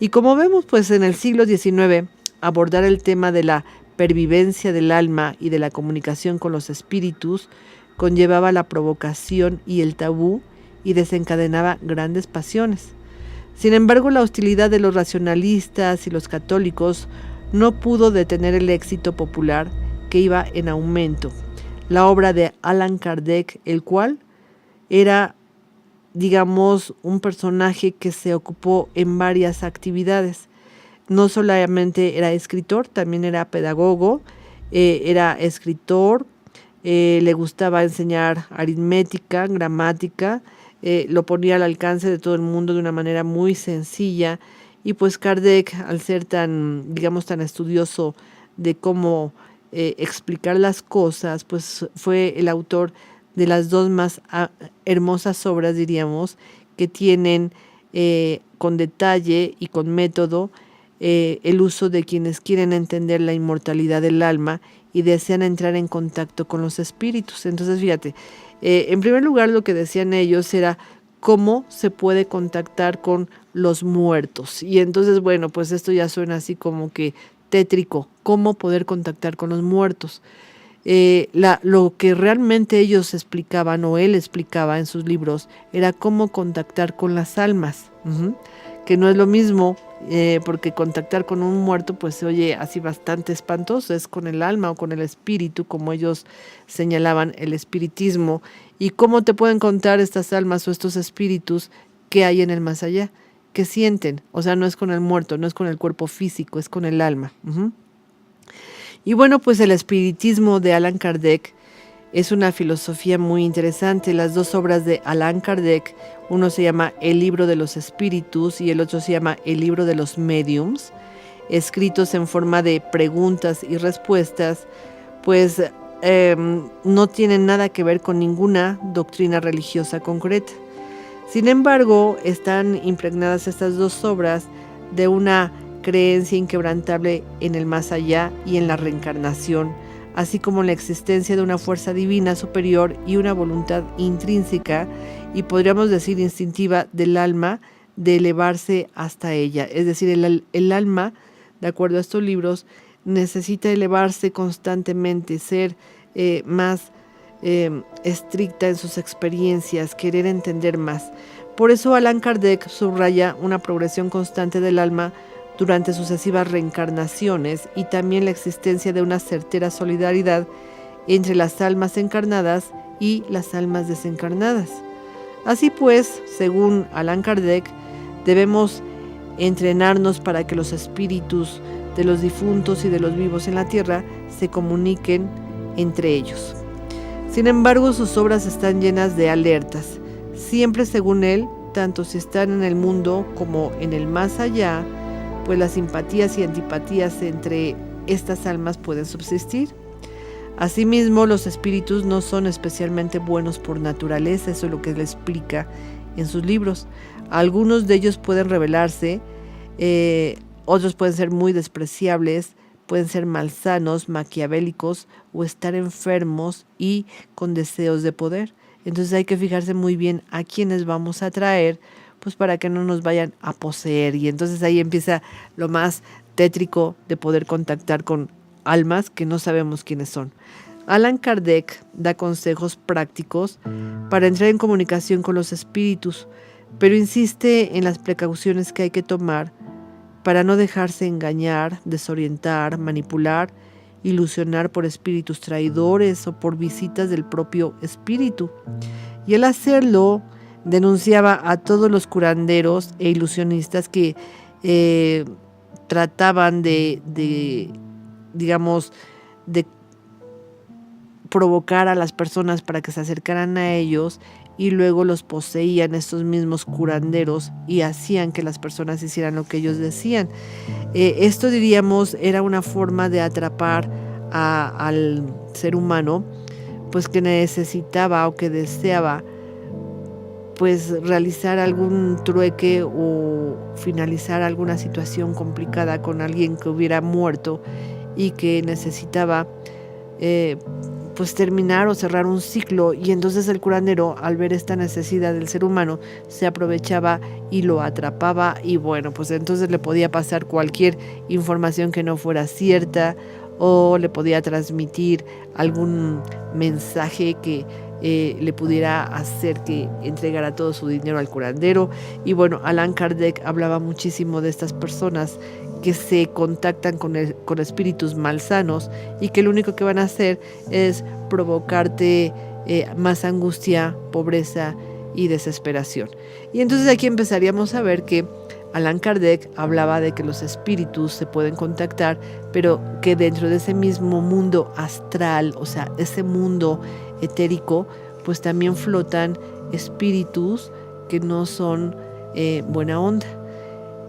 Y como vemos, pues en el siglo XIX, abordar el tema de la pervivencia del alma y de la comunicación con los espíritus conllevaba la provocación y el tabú y desencadenaba grandes pasiones. Sin embargo, la hostilidad de los racionalistas y los católicos no pudo detener el éxito popular que iba en aumento. La obra de Allan Kardec, el cual era, digamos, un personaje que se ocupó en varias actividades. No solamente era escritor, también era pedagogo, era escritor, le gustaba enseñar aritmética, gramática, lo ponía al alcance de todo el mundo de una manera muy sencilla. Y pues Kardec, al ser tan, digamos, tan estudioso de cómo explicar las cosas, pues fue el autor de las dos más hermosas obras, diríamos, que tienen con detalle y con método el uso de quienes quieren entender la inmortalidad del alma y desean entrar en contacto con los espíritus. Entonces, fíjate, en primer lugar lo que decían ellos era cómo se puede contactar con los muertos. Y entonces, bueno, pues esto ya suena así como que tétrico, cómo poder contactar con los muertos. Lo que realmente ellos explicaban, o él explicaba en sus libros, era cómo contactar con las almas, que no es lo mismo, porque contactar con un muerto pues se oye así bastante espantoso, es con el alma o con el espíritu, como ellos señalaban el espiritismo. ¿Y cómo te pueden contar estas almas o estos espíritus qué hay en el más allá? ¿Qué sienten? O sea, no es con el muerto, no es con el cuerpo físico, es con el alma. Y bueno, pues el espiritismo de Allan Kardec es una filosofía muy interesante. Las dos obras de Allan Kardec, uno se llama El libro de los espíritus y el otro se llama El libro de los médiums, escritos en forma de preguntas y respuestas, pues no tienen nada que ver con ninguna doctrina religiosa concreta. Sin embargo, están impregnadas estas dos obras de una creencia inquebrantable en el más allá y en la reencarnación, así como en la existencia de una fuerza divina superior y una voluntad intrínseca, y podríamos decir instintiva, del alma de elevarse hasta ella. Es decir, el alma, de acuerdo a estos libros, necesita elevarse constantemente, ser más estricta en sus experiencias, querer entender más. Por eso Allan Kardec subraya una progresión constante del alma durante sucesivas reencarnaciones y también la existencia de una certera solidaridad entre las almas encarnadas y las almas desencarnadas. Así pues, según Allan Kardec, debemos entrenarnos para que los espíritus de los difuntos y de los vivos en la tierra se comuniquen entre ellos. Sin embargo, sus obras están llenas de alertas. Siempre según él, tanto si están en el mundo como en el más allá, pues las simpatías y antipatías entre estas almas pueden subsistir. Asimismo, los espíritus no son especialmente buenos por naturaleza, eso es lo que él explica en sus libros. Algunos de ellos pueden rebelarse, otros pueden ser muy despreciables, pueden ser malsanos, maquiavélicos o estar enfermos y con deseos de poder. Entonces hay que fijarse muy bien a quiénes vamos a traer, pues para que no nos vayan a poseer. Y entonces ahí empieza lo más tétrico de poder contactar con almas que no sabemos quiénes son. Allan Kardec da consejos prácticos para entrar en comunicación con los espíritus, pero insiste en las precauciones que hay que tomar para no dejarse engañar, desorientar, manipular, ilusionar por espíritus traidores o por visitas del propio espíritu. Y al hacerlo, denunciaba a todos los curanderos e ilusionistas que trataban de provocar a las personas para que se acercaran a ellos y luego los poseían estos mismos curanderos y hacían que las personas hicieran lo que ellos decían. Esto, diríamos, era una forma de atrapar al ser humano, pues que necesitaba o que deseaba pues realizar algún trueque o finalizar alguna situación complicada con alguien que hubiera muerto y que necesitaba pues terminar o cerrar un ciclo, y entonces el curandero, al ver esta necesidad del ser humano, se aprovechaba y lo atrapaba, y bueno, pues entonces le podía pasar cualquier información que no fuera cierta o le podía transmitir algún mensaje que le pudiera hacer que entregara todo su dinero al curandero. Y bueno, Allan Kardec hablaba muchísimo de estas personas que se contactan con espíritus malsanos y que lo único que van a hacer es provocarte más angustia, pobreza y desesperación. Y entonces aquí empezaríamos a ver que Allan Kardec hablaba de que los espíritus se pueden contactar, pero que dentro de ese mismo mundo astral, o sea, ese mundo etérico, pues también flotan espíritus que no son buena onda.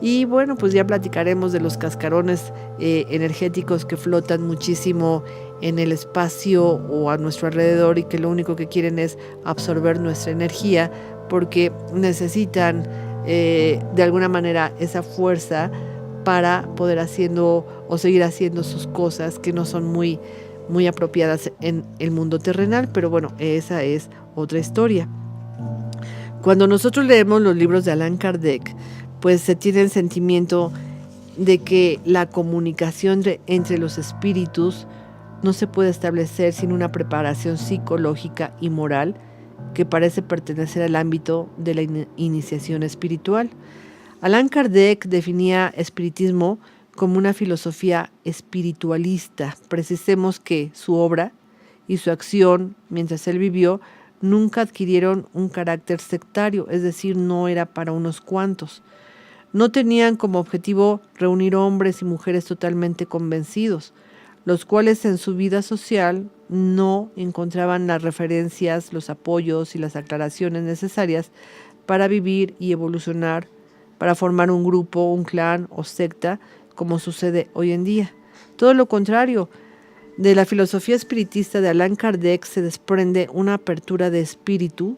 Y bueno, pues ya platicaremos de los cascarones energéticos que flotan muchísimo en el espacio o a nuestro alrededor y que lo único que quieren es absorber nuestra energía porque necesitan de alguna manera esa fuerza para poder haciendo o seguir haciendo sus cosas que no son muy apropiadas en el mundo terrenal, pero bueno, esa es otra historia. Cuando nosotros leemos los libros de Allan Kardec, pues se tiene el sentimiento de que la comunicación entre los espíritus no se puede establecer sin una preparación psicológica y moral que parece pertenecer al ámbito de la iniciación espiritual. Allan Kardec definía espiritismo como una filosofía espiritualista. Precisemos que su obra y su acción mientras él vivió nunca adquirieron un carácter sectario, es decir, no era para unos cuantos. No tenían como objetivo reunir hombres y mujeres totalmente convencidos, los cuales en su vida social no encontraban las referencias, los apoyos y las aclaraciones necesarias para vivir y evolucionar, para formar un grupo, un clan o secta, como sucede hoy en día. Todo lo contrario, de la filosofía espiritista de Allan Kardec se desprende una apertura de espíritu,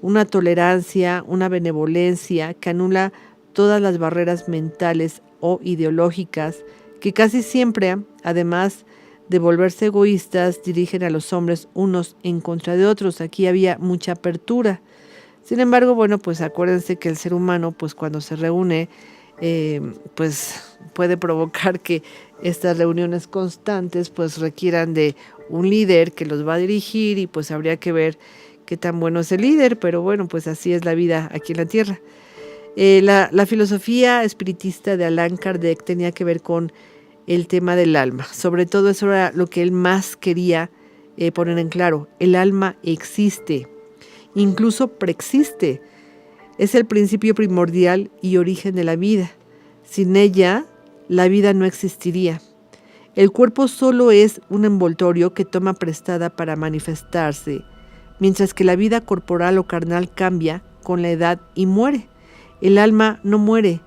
una tolerancia, una benevolencia que anula todas las barreras mentales o ideológicas que casi siempre, además de volverse egoístas, dirigen a los hombres unos en contra de otros. Aquí había mucha apertura. Sin embargo, bueno, pues acuérdense que el ser humano, pues cuando se reúne, pues puede provocar que estas reuniones constantes pues requieran de un líder que los va a dirigir, y pues habría que ver qué tan bueno es el líder, pero bueno, pues así es la vida aquí en la Tierra. La filosofía espiritista de Allan Kardec tenía que ver con el tema del alma. Sobre todo eso era lo que él más quería poner en claro. El alma existe, incluso preexiste. Es el principio primordial y origen de la vida. Sin ella, la vida no existiría. El cuerpo solo es un envoltorio que toma prestada para manifestarse, mientras que la vida corporal o carnal cambia con la edad y muere. El alma no muere.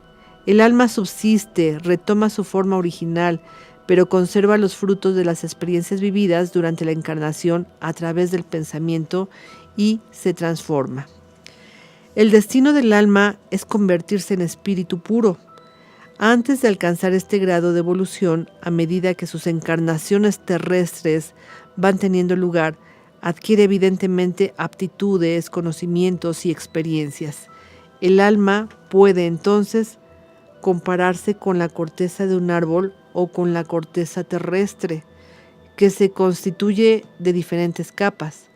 El alma subsiste, retoma su forma original, pero conserva los frutos de las experiencias vividas durante la encarnación a través del pensamiento y se transforma. El destino del alma es convertirse en espíritu puro. Antes de alcanzar este grado de evolución, a medida que sus encarnaciones terrestres van teniendo lugar, adquiere evidentemente aptitudes, conocimientos y experiencias. El alma puede entonces compararse con la corteza de un árbol o con la corteza terrestre, que se constituye de diferentes capas,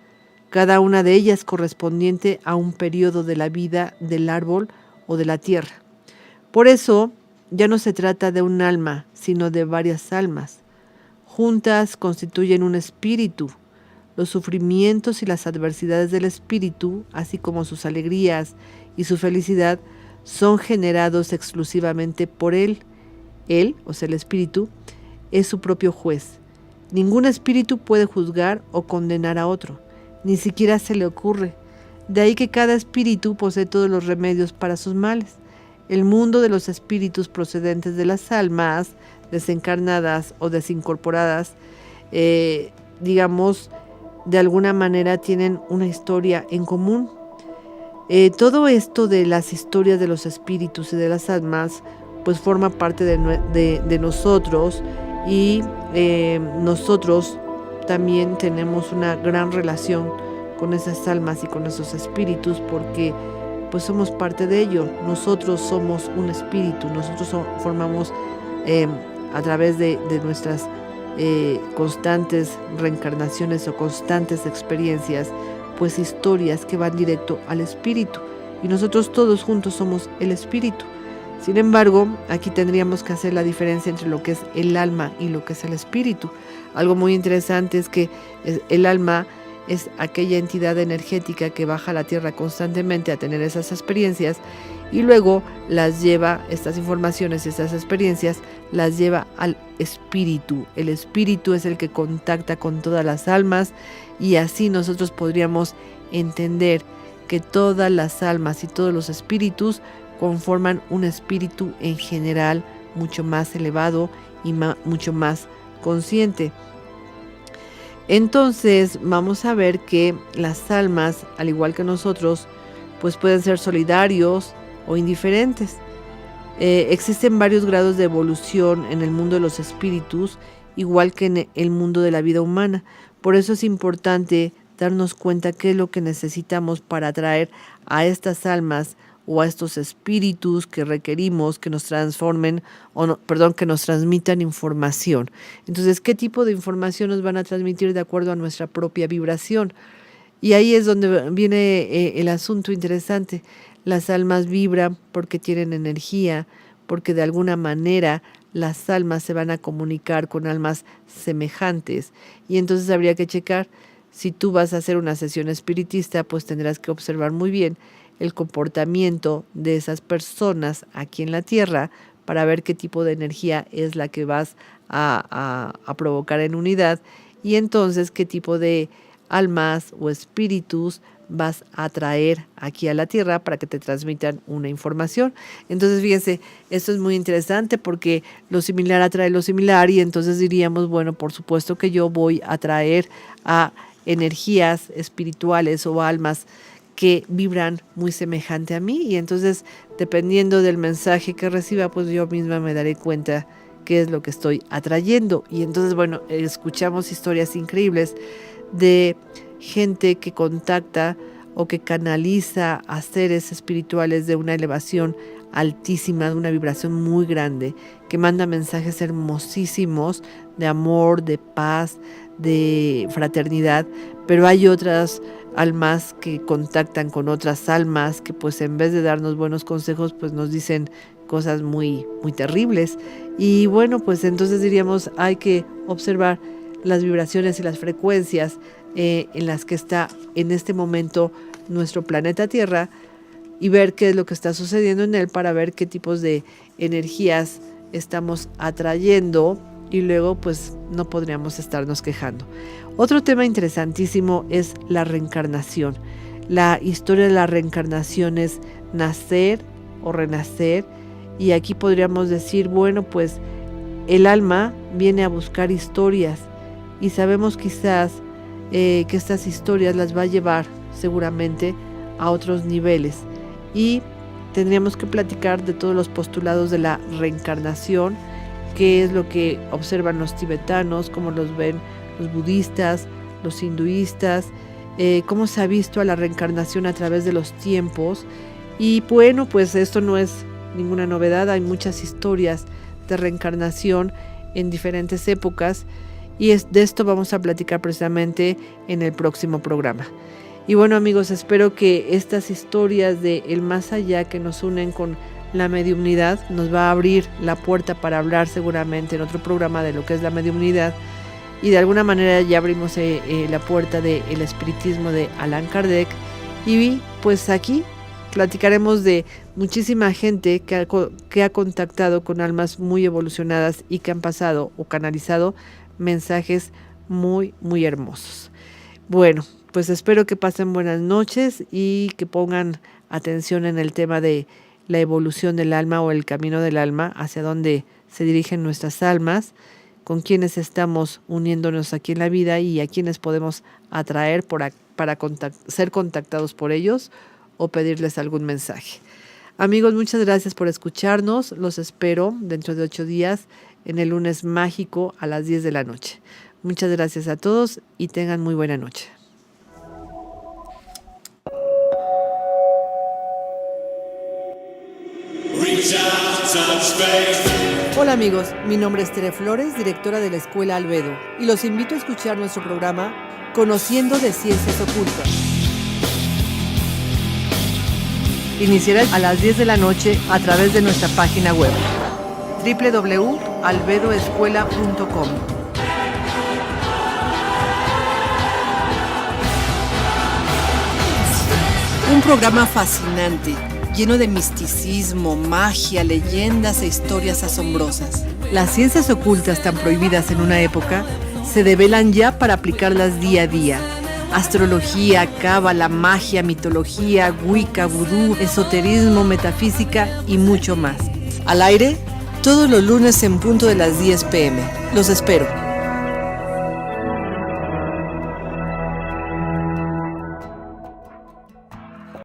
cada una de ellas correspondiente a un periodo de la vida del árbol o de la tierra. Por eso, ya no se trata de un alma, sino de varias almas. Juntas constituyen un espíritu. Los sufrimientos y las adversidades del espíritu, así como sus alegrías y su felicidad, son generados exclusivamente por él. Él, o sea el espíritu, es su propio juez. Ningún espíritu puede juzgar o condenar a otro, ni siquiera se le ocurre. De ahí que cada espíritu posee todos los remedios para sus males. El mundo de los espíritus procedentes de las almas desencarnadas o desincorporadas, digamos, de alguna manera tienen una historia en común. Todo esto de las historias de los espíritus y de las almas, pues forma parte de nosotros y nosotros también tenemos una gran relación con esas almas y con esos espíritus porque pues somos parte de ello. Nosotros somos un espíritu, nosotros formamos a través de nuestras constantes reencarnaciones o constantes experiencias, pues historias que van directo al espíritu y nosotros todos juntos somos el espíritu. Sin embargo, aquí tendríamos que hacer la diferencia entre lo que es el alma y lo que es el espíritu. Algo muy interesante es que el alma es aquella entidad energética que baja a la tierra constantemente a tener esas experiencias y luego las lleva, estas informaciones y estas experiencias, las lleva al espíritu. El espíritu es el que contacta con todas las almas y así nosotros podríamos entender que todas las almas y todos los espíritus conforman un espíritu en general mucho más elevado y mucho más consciente. Entonces vamos a ver que las almas, al igual que nosotros, pues pueden ser solidarios o indiferentes. Existen varios grados de evolución en el mundo de los espíritus, igual que en el mundo de la vida humana. Por eso es importante darnos cuenta qué es lo que necesitamos para atraer a estas almas o a estos espíritus que requerimos que nos transformen que nos transmitan información. Entonces, ¿qué tipo de información nos van a transmitir de acuerdo a nuestra propia vibración? Y ahí es donde viene el asunto interesante. Las almas vibran porque tienen energía, porque de alguna manera las almas se van a comunicar con almas semejantes. Y entonces habría que checar, si tú vas a hacer una sesión espiritista, pues tendrás que observar muy bien el comportamiento de esas personas aquí en la Tierra para ver qué tipo de energía es la que vas a provocar en unidad y entonces qué tipo de almas o espíritus vas a traer aquí a la Tierra para que te transmitan una información. Entonces, fíjense, esto es muy interesante porque lo similar atrae lo similar y entonces diríamos, bueno, por supuesto que yo voy a traer a energías espirituales o almas que vibran muy semejante a mí y entonces dependiendo del mensaje que reciba, pues yo misma me daré cuenta qué es lo que estoy atrayendo. Y entonces, bueno, escuchamos historias increíbles de gente que contacta o que canaliza a seres espirituales de una elevación altísima, de una vibración muy grande, que manda mensajes hermosísimos de amor, de paz, de fraternidad, pero hay otras almas que contactan con otras almas que pues en vez de darnos buenos consejos pues nos dicen cosas muy, muy terribles. Y bueno, pues entonces diríamos hay que observar las vibraciones y las frecuencias en las que está en este momento nuestro planeta Tierra y ver qué es lo que está sucediendo en él para ver qué tipos de energías estamos atrayendo y luego pues no podríamos estarnos quejando. Otro tema interesantísimo es la reencarnación. La historia de la reencarnación es nacer o renacer y aquí podríamos decir, bueno, pues el alma viene a buscar historias y sabemos quizás que estas historias las va a llevar seguramente a otros niveles y tendríamos que platicar de todos los postulados de la reencarnación, qué es lo que observan los tibetanos, cómo los ven los budistas, los hinduistas, cómo se ha visto a la reencarnación a través de los tiempos. Y bueno, pues esto no es ninguna novedad, hay muchas historias de reencarnación en diferentes épocas y de esto vamos a platicar precisamente en el próximo programa. Y bueno amigos, espero que estas historias de el más allá que nos unen con la mediumnidad nos va a abrir la puerta para hablar seguramente en otro programa de lo que es la mediumnidad y de alguna manera ya abrimos la puerta del espiritismo de Allan Kardec y pues aquí platicaremos de muchísima gente que ha contactado con almas muy evolucionadas y que han pasado o canalizado mensajes muy, muy hermosos. Bueno, pues espero que pasen buenas noches y que pongan atención en el tema de la evolución del alma o el camino del alma, hacia dónde se dirigen nuestras almas, con quienes estamos uniéndonos aquí en la vida y a quienes podemos atraer para ser contactados por ellos o pedirles algún mensaje. Amigos, muchas gracias por escucharnos. Los espero dentro de 8 días en el lunes mágico a las 10 de la noche. Muchas gracias a todos y tengan muy buena noche. Hola amigos, mi nombre es Tere Flores, directora de la Escuela Albedo, y los invito a escuchar nuestro programa Conociendo de Ciencias Ocultas. Iniciará a las 10 de la noche a través de nuestra página web www.albedoescuela.com. Un programa fascinante, lleno de misticismo, magia, leyendas e historias asombrosas. Las ciencias ocultas tan prohibidas en una época se develan ya para aplicarlas día a día. Astrología, cábala, magia, mitología, wicca, vudú, esoterismo, metafísica y mucho más. Al aire, todos los lunes en punto de las 10 p.m. Los espero.